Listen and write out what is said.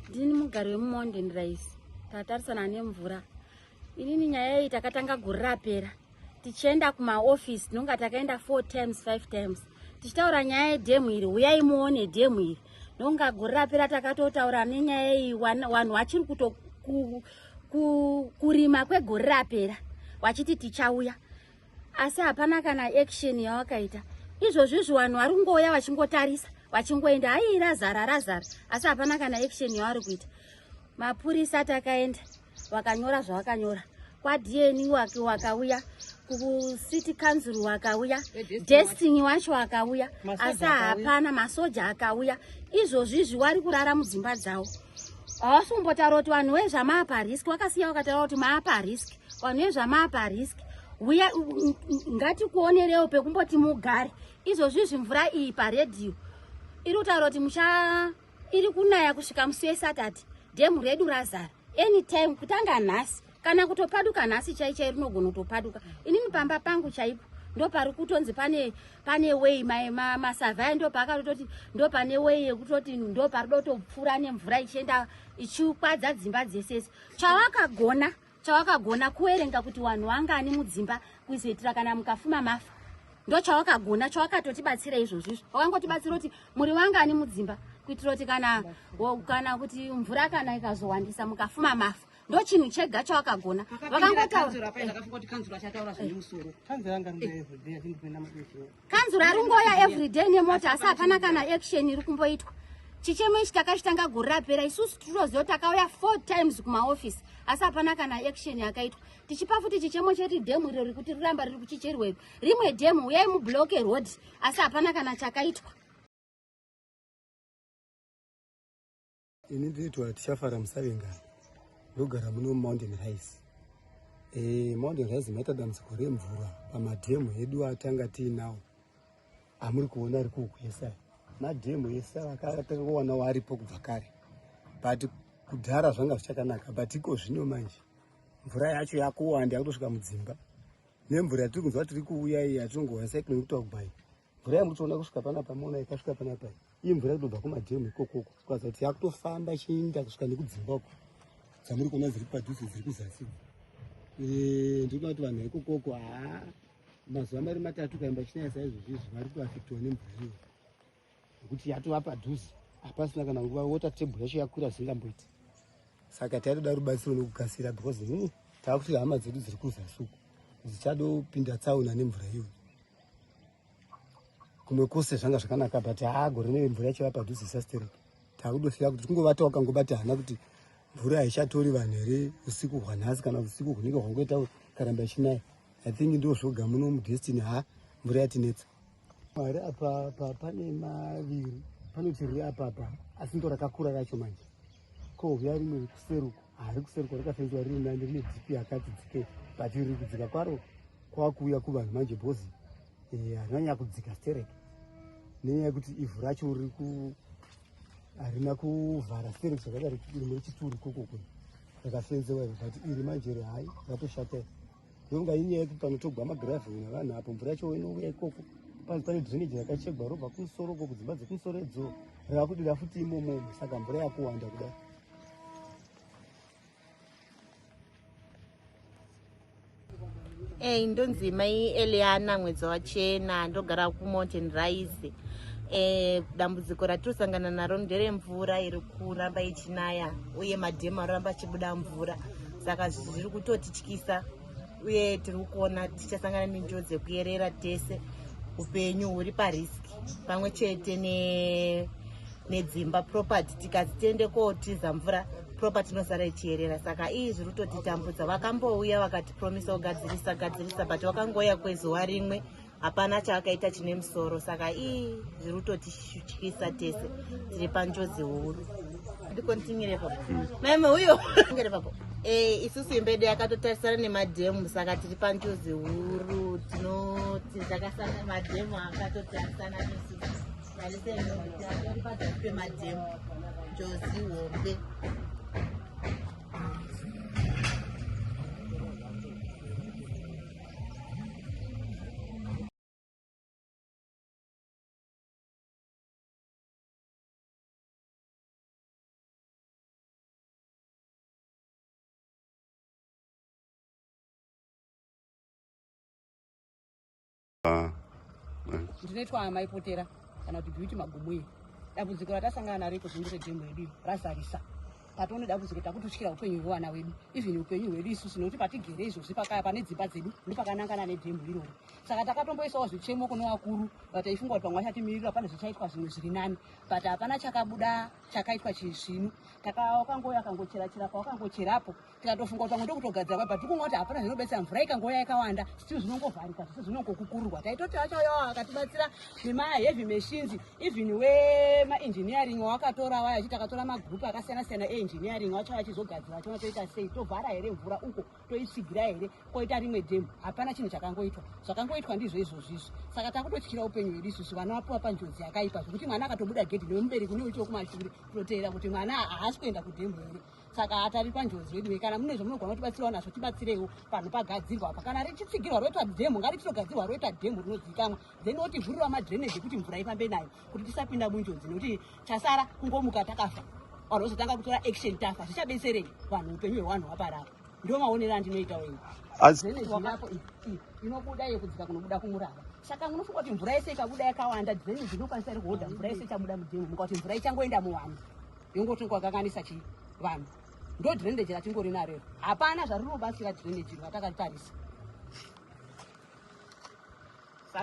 Ndini mugari wemuMountain Rise. Tatarisana nemvura. Inini nyaya iyi takatanga gore rapera. Tichienda kumaofisi tinonga takaenda 4 times 5 times. Tichitaura nyaya yedhemu iri, uyai muone dhemu iri. Nonga gore rapera takatotaura nenyaya iyi vanhu vachiri kurima kwegore rapera. Wachiti tichauya. Asi hapana kana action yawakaita. Izvozvi vanhu vari kungouya vachingotarisa, vachingoenda ai razara. Asi hapana kana action yavari kuita. Mapurisa takaenda, vakanyora zvavakanyora. KwaDN wakauya, kuCity Council wakauya, Destiny wacho wakauya, asi hapana masoja akauya. Izvozvi vari kurara mudzimba dzavo. Hawasumbotaura kuti vanhu vezvamaapa risk, wakasiya wakataura kuti maapa risk. Vanhu vezvamaapa risk. Uya ngatikuonerewo pekumboti mugare. Izvozvi mvura iyi paredhiyo iri kutaura kuti musha iri kunaya kusvika musi weSaturday. Dhemu redu razara. Anytime kutanga nhasi kana kutopaduka nhasi chaichai rinogona kutopaduka. Inini pamba pangu chaipo ndo pari kutonzi pane way masavhaya ndo pakatoti ndo pane way yekutoti ndo pari dotopfura nemvura ichienda ichikwadza dzimba dzesese. Chawakagona kuerenga kuti vanhu vangani mudzimba kuzoitira kana mukafuma mafa. Ndo chawakagona, chawakatotibatsira izvozvi. Wakangotibatsira kuti muri vangani mudzimba kuitira kuti kana kuti mvura kana ikazowandisa mukafuma mafa. Ndo chinhu chega chawakagona. Vakangotaura kanzura ringoya everyday nemota asi hapana kana action iri kumboitwa. Chichemo ichi takachitanga gore rapera, isusu tinoziva takauya 4 times kumaofisi asi hapana kana action yakaitwa. Tichipa futi chichemo cheti dhemu iro rikuti riramba riri kuchicherwa rimwe dhemu uyai mubloke road asi hapana kana chakaitwa. Ini nditwa tichafara Musavenga ndogara muno Mountain Rise. Mountain Rise maita dambudziko remvura pamadhemu edu atanga tiinawo. Amuri kuona ari kukwesa. Madhemu ese akatakaona waripo kubva kare. But kudhara zvanga zvichakanaka, but iko zvino manje mvura yacho yakuwanda yakutosvika mudzimba. Nemvura yatiri kunzwa tiri kuuya iyi yatinongoona cyclone kutoka kubai. Mvura yamutoona kusvika panapa mona ikasvika panapa. Iyi mvura kutobva kumadhemu ikokoko. Kwaza kuti yakutofamba ichienda kusvika nekudzimba uko. Dzamuri kuona ziri padhuze ziri kuzasi. Ndinoona kuti vanhu ikokoko mazuva mari matatu kaimba chinaya saizvozvi vari kuafektiwa nemvura iyi. Kuti yatova padhuze hapasina kana nguva wota tebhuru yacho yakwira zvingamboiti. Saka taitoda rubatsiro nokukasira because taakuti hama dzedu dziri kuzasi uko dzichadopinda tsaona nemvura iyo. Kumwe kwose zvanga zvakanaka but gore nemvura yacho yapadhuze isastereki. Taakudosvika kuti tingovata wakangobata hana kuti mvura haichatori vanhu here usiku hwanhasi kana usiku hunenge hwangoita karamba ichinaya. I think ndo zvoga muno muDestiny mvura yatinetsa. Mari apa pane maviri panoti riri apa asi ndo rakakura racho manje. Ko huya rimwe kuseruko hari kuseruko rakafenzwa riri nani rine DP yakati dzike but riri kudzika kwaro kwakuuya kuvanhu manje bhozi harina kudzika stereki nenyaya yekuti ivhu racho harina kuvhara stereki zvakadaro rimwe richituri kokoko rakafenzewa but iri manje hai ratoshata. Ndonga inyaya yekuti panotogwa magravheri navanhu apo mvura yacho inouya ikoko. Pane drainage rakachegwa robva kumusoro uko kudzimba dzekumusoro edzo rakudira futi imomo saka mvura yakuwanda kudai. Ndonzi mai Eliana mwedzi wachena ndogara kuMountain Rise. Dambudziko ratirosangana naro nderemvura iri kuramba ichinaya uye madhemu aramba achibuda mvura saka zviri kutotityisa uye tiri kuona tichasangana nenjodzi dzekuyerera tese. Upenyu huri pariski pamwe chete nedzimba property tikazi tiende kotiza mvura property inosara ichierera saka zviri kutotitambudza. Vakambouya vakatipromisa kugadzirisa but wakangoya kwezuva rimwe hapana chaakaita chine musoro saka zviri kutotityisa tese tiri panjodzi huru. Ndikontinyire papo maime uyo ngere papo isusu imbedo yakatotarisana nemadhemu saka tiri panjodzi huru. Tinoti takasangana madhemu akatotarisana nesusu ari padzasi pemadhemu njodzi hombe. ndinoitwa amaipotera kana kuti beauty magumwe dambudziko ratasangana naro kuzungire dhemu yedu razarisa patone dambudziko takutotyira upenyu hwevana vedu even upenyu hwedu isusu nekuti patigere izvozvi pakaya pane dzimba dzedu ndopakanangana nedhemu iroro saka takatomboisawo zvichemo kuno vakuru vataifunga kuti pamwe achatimirira pane zvichaitwa zvimwe zviri nani but hapana chakabuda chakaitwa chizvino takakangoya akangocherachera pawakangocherapo tikatofunga kuti pamwe ndokutogadzira but tikunga kuti hapana zvinobetsera mvura ikangoya yakawanda still zvinongovharika zvese zvinongokukururwa taitoti achayawo akatibatsira nemaheavy machines even wemaengineering wakatora waya achiti akatora magrupu akasiyana siyana engineering wacho achizogadzira chona toita sei tovhara here mvura uko toitsigira here koita rimwe dhemu hapana chinhu chakangoitwa zvakangoitwa ndizvo izvozvizvo saka takutotyira upenyu hwedu isusu vana vapiwa panjodzi yakaipa zvokuti mwana akatobuda gedhi nemubereki unoichiwo kumashure kutoteera kuti mwana haasi kuenda kudhemu here saka hatari panjodzi wedu kana mune zvamunogona kutibatsirawo nazvo tibatsirewo pano pagadzirwa apa kana richitsigirwa roitwa dhemu ngarititogadzirwa roitwa dhemu rinodzikamwa then wotivhurira madreneji ekuti mvura ifambe nayo kuti tisapinda munjodzi nekuti chasara kungomuka takafa vanozotanga kutora action tafa zvichabetserei vanhu upenyu hwevanhu hwaparara ndo maonero andinoita wenyu dzenezilapo inobuda yekudzika kunobuda kumurava saka munofunga kuti mvura yese ikabuda yakawanda dzeneji inokwanisa iri kuhodha mvura yese ichabuda mudhemu mukati mvura ichangoenda muvanhu yongotongokanganisa vanhu ndo dhireneji ratingori narero hapana zvarinobatsira dhireneji ratakatarisa